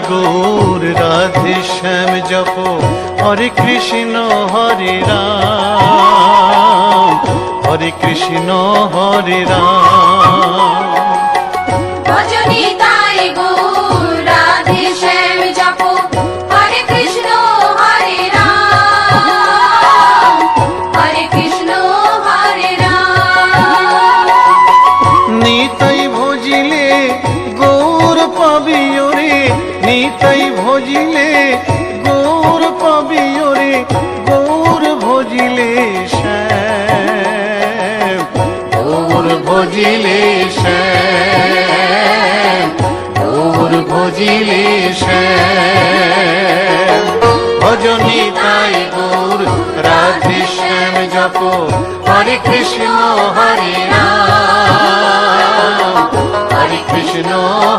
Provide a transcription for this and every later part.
গৌর রাধে শ্যাম জপ হরে কৃষ্ণ হরে রাম হরে কৃষ্ণ হরে রাম। ভজনি তাই গৌর রাধে শ্যাম জপ হরে কৃষ্ণ হরে রাম হরে কৃষ্ণ হরে রাম। নিতাই ভজিলে গৌর পাবি ওরে নিতাই ভজিলে গৌর পাবি ওরে গৌর ভজিলে শ্যাম গৌর ভজিলে শ্যাম গৌর ভজিলে শ্যাম। ভজনি তাই গৌর রাধে শ্যাম জপ হরে কৃষ্ণ হরে রাম হরে কৃষ্ণ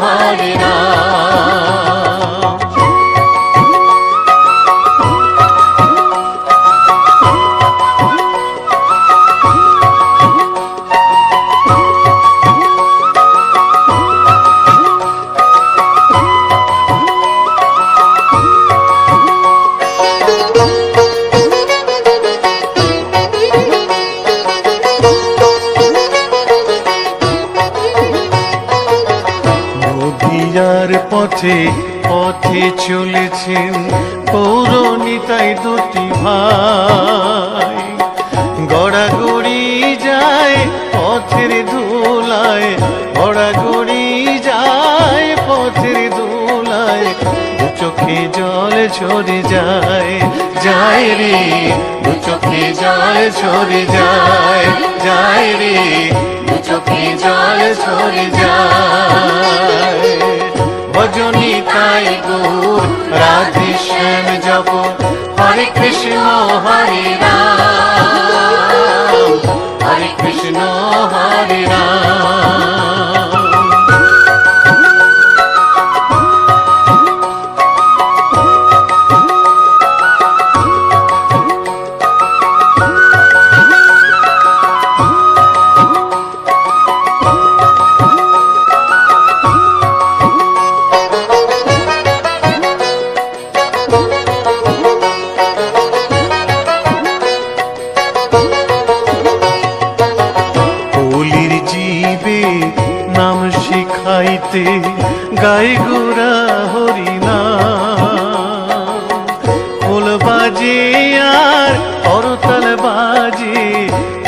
হরে রাম। নদিয়ার পথে পথে চলেছেন গৌর নিতাই দুটি ভাই, গড়াগড়ি যায় পথের ধুলায় গড়াগড়ি যায় পথের ধুলায়, দু চোখে জল ঝরে যায় যায় রে দু চোখে জল ঝরে যায় যায় রে দু চোখে জল ঝরে যায়। ভজনি তাই গৌর রাধে শ্যাম জপ হরে কৃষ্ণ হরে রাম হরে কৃষ্ণ হরে রাম। নাম শিখাইতে গাই গোরা হরি নাম, খোল বাজে আর করতাল বাজে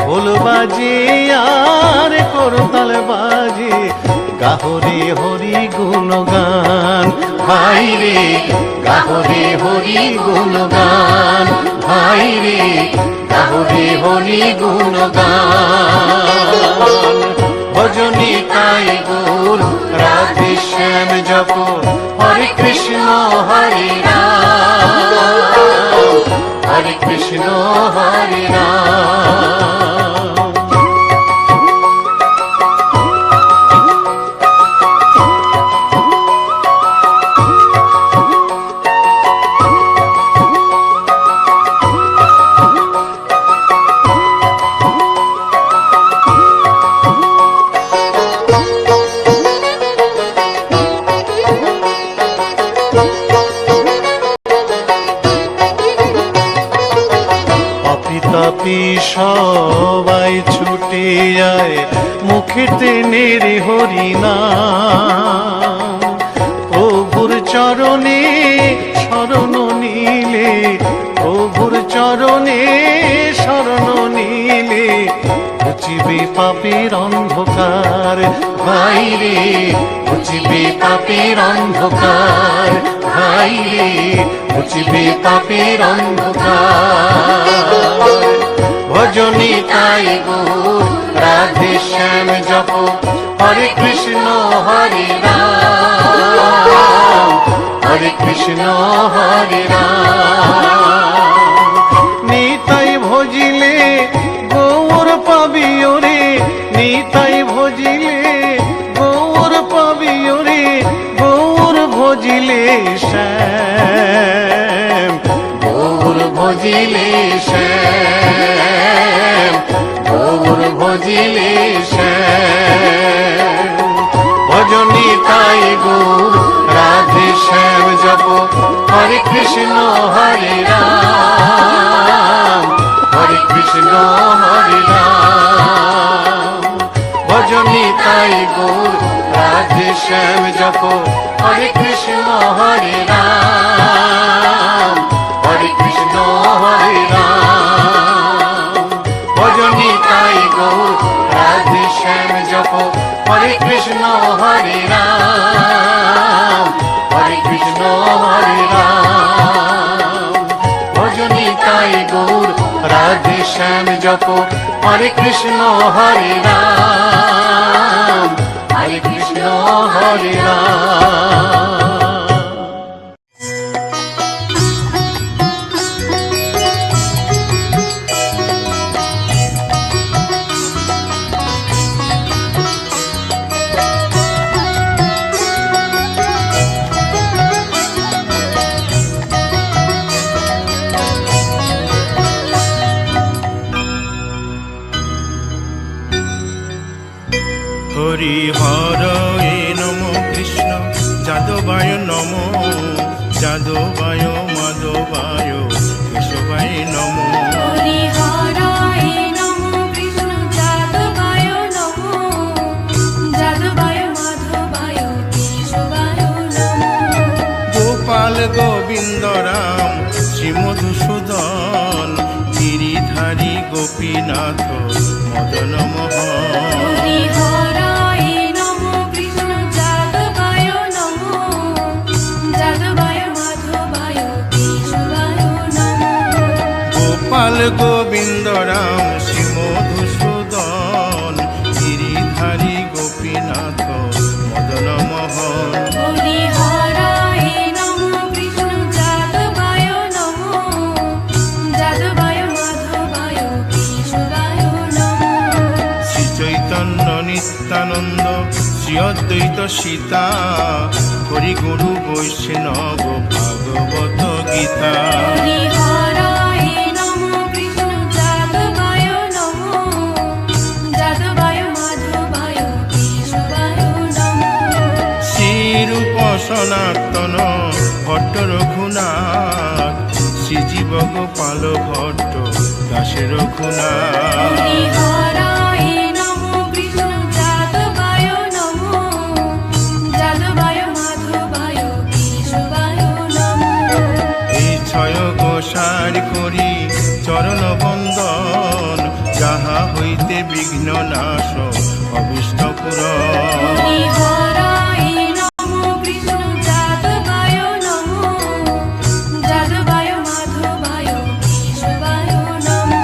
খোল বাজে আর করতাল বাজে, গাহরে হরি গুণগান ভাই রে গাহরে হরি গুণগান ভাই রে গাহরে হরি গুণগান। ভজনি তাই গৌর রাধে শ্যাম জপ হরে কৃষ্ণ হরে রাম হরে কৃষ্ণ হরে রাম। তাপি সবাই ছুটে যায় মুখেতে নেড়ে হরি নাম, প্রভুর চরণে শরণ নিলে প্রভুর চরণে শরণ নিলে ঘুচিবে পাপের অন্ধকার ভাই রে ঘুচিবে পাপের অন্ধকার ভাই রে ঘুচিবে পাপের অন্ধকার। ভজনি তাই গৌর রাধে শ্যাম জপ হরে কৃষ্ণ হরে রাম হরে কৃষ্ণ হরে রাম। নিতাই ভজিলে গৌর পাবি ওরে নিতাই ভজিলে গৌর পাবি ওরে গৌর ভজিলে শ্যাম গৌর ভজিলে শ্যাম গৌর ভজিলে শ্যাম। ভজনি তাই গৌর রাধে শ্যাম কৃষ্ণ হরে রাম, হরে কৃষ্ণ হরে রাম। ভজনী তাই গৌর রাধে শ্যাম জপ, হরে কৃষ্ণ হরে রাম, হরে কৃষ্ণ হরে রাম। ভজনী তাই গৌর রাধে শ্যাম জপ, হরে কৃষ্ণ হরে রাম, হরে কৃষ্ণ হরে রাম। ভজনী তাই গৌর রাধে শ্যাম জপ, হরে কৃষ্ণ হরে রাম, হরে কৃষ্ণ হরে রাম। হরি হরয়ে নম কৃষ্ণ যাদবায় নম, যাদবায় মাধবায় কেশবায় নম। হরি হরায় নমো কৃষ্ণ যাদবায় নমো, যাদবায় মাধবায় কেশবায় নমো। গোপাল গোবিন্দ রাম শ্রী মধুসূদন, গিরিধারী গোপীনাথ মদন মোহন। হরি হরায় নমো কৃষ্ণ যাদবায় নমো, যাদবায় মাধবায় কেশবায় নমো। গোপাল গোবিন্দ রাম শ্রী মধুসূদন, গিরিধারী গোপীনাথ মদন মোহন। হরি হরায় নমো কৃষ্ণ যাদবায় নমো, যাদবায় মাধবায় কেশবায় নমো। শ্রী চৈতন্য নিত্যানন্দ শ্রী অদ্বৈত সীতা, হরি গুরু বৈষ্ণব ভাগবত গীতা। হরি হরায় নমো কৃষ্ণ যাদবায় নমো, যাদবায় মাধবায় কেশবায় নমো। শ্রীরূপ সনাতন ভট্ট রঘুনাথ, শ্রীজীব গোপাল ভট্ট দাসে রঘুনাথ। হরি হরায় নমো কৃষ্ণ যাদবায় নমো, যাদবায় মাধবায় কেশবায় নমো। এই ছয় গোসার করি চরণ বন্দন, যাহা হইতে বিঘ্ন নাশ অভিষ্ট পুরন। হরি হরায় নমো কৃষ্ণ যাদবায় নমো, যাদবায় মাধবায় কেশবায় নমো।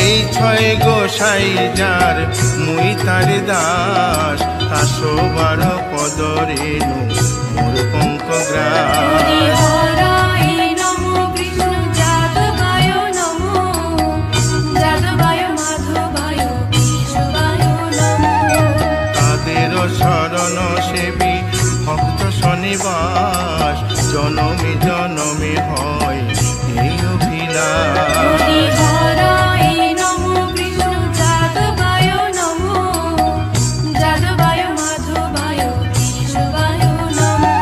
এই ছয় গোসাই যার মুই তার দাস, 112 পদ রেণু মোর পঙ্ক হরি গ্রাস। হরায় নমো কৃষ্ণ যাদবায় নমো, যাদবায় মাধবায় কেশবায় নমো। তাদের শরণ সেবী ভক্ত শনিবাস, জনমে জনমে হয় এই অভিলাষ। হরি হরায় নমো কৃষ্ণ যাদবায় নমো, যাদবায় মাধবায় কেশবায় নমো।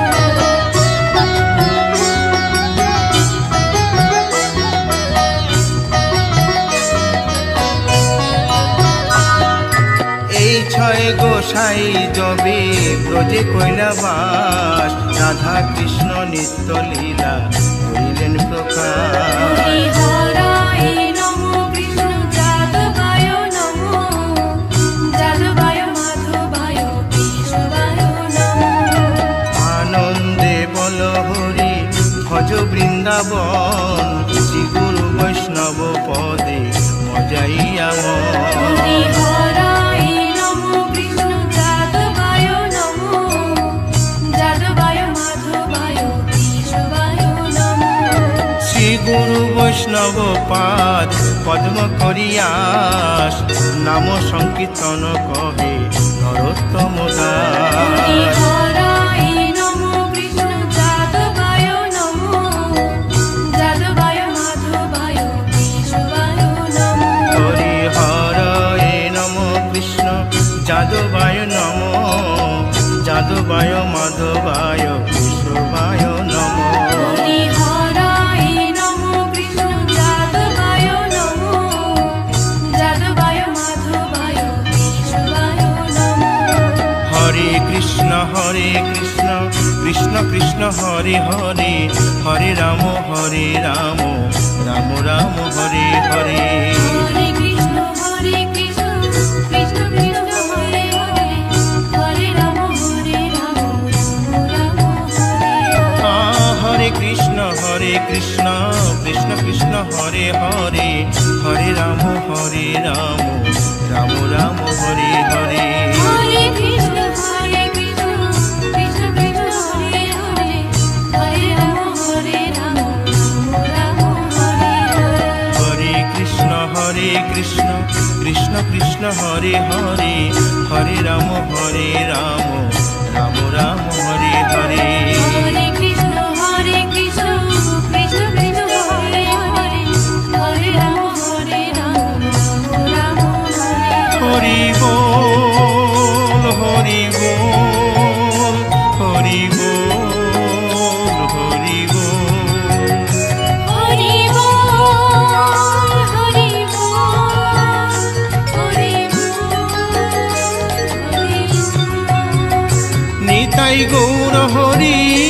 এই ছয় গোসাই যবে ব্রজে কৈলাবাস, রাধা কৃষ্ণ নিত্য লীলা করিলেন প্রকাশ। হরি হরায় নমো কৃষ্ণ যাদবায় নমো, যাদবায় মাধবায় কেশবায় নমো। আনন্দে বল হরি ভজ বৃন্দাবন, শ্রী গুরু বৈষ্ণব পদে মজাইয়া মন। হরি হরায় নমো কৃষ্ণ যাদবায় নমো, যাদবায় মাধবায় কেশবায় নমো। শ্রী গুরু বৈষ্ণব পাদ পদ্ম করিয়াস, নাম সংকীর্তন কহে নরোত্তম হরি দাস। হরায় নমো কৃষ্ণ যাদবায় নমো, যাদবায় মাধবায় কেশবায় নমো। হরি হরয়ে নম কৃষ্ণ যাদবায় নম, যাদবায় মাধবায় কেশবায় নম। হরি হরে কৃষ্ণ কৃষ্ণ কৃষ্ণ হরে হরে হরে রাম রাম রাম হরে হরে হরে কৃষ্ণ কৃষ্ণ কৃষ্ণ হরে হরে হরে রাম রাম রাম হরে হরে হরে কৃষ্ণ কৃষ্ণ কৃষ্ণ হরে হরে হরে রাম রাম রাম হরে হরে হরে কৃষ্ণ কৃষ্ণ কৃষ্ণ হরে হরে হরে রাম রাম রাম হরে হরে হরে কৃষ্ণ কৃষ্ণ কৃষ্ণ হরে হরে হরে রাম রাম রাম হরে হরে হরে কৃষ্ণ কৃষ্ণ কৃষ্ণ হরে হরে হরে রাম রাম হরে হরি বল হরি বল হরি বল হরি বল হরি বল হরি বল হরি বল হরি বল নিতাই গৌর হরি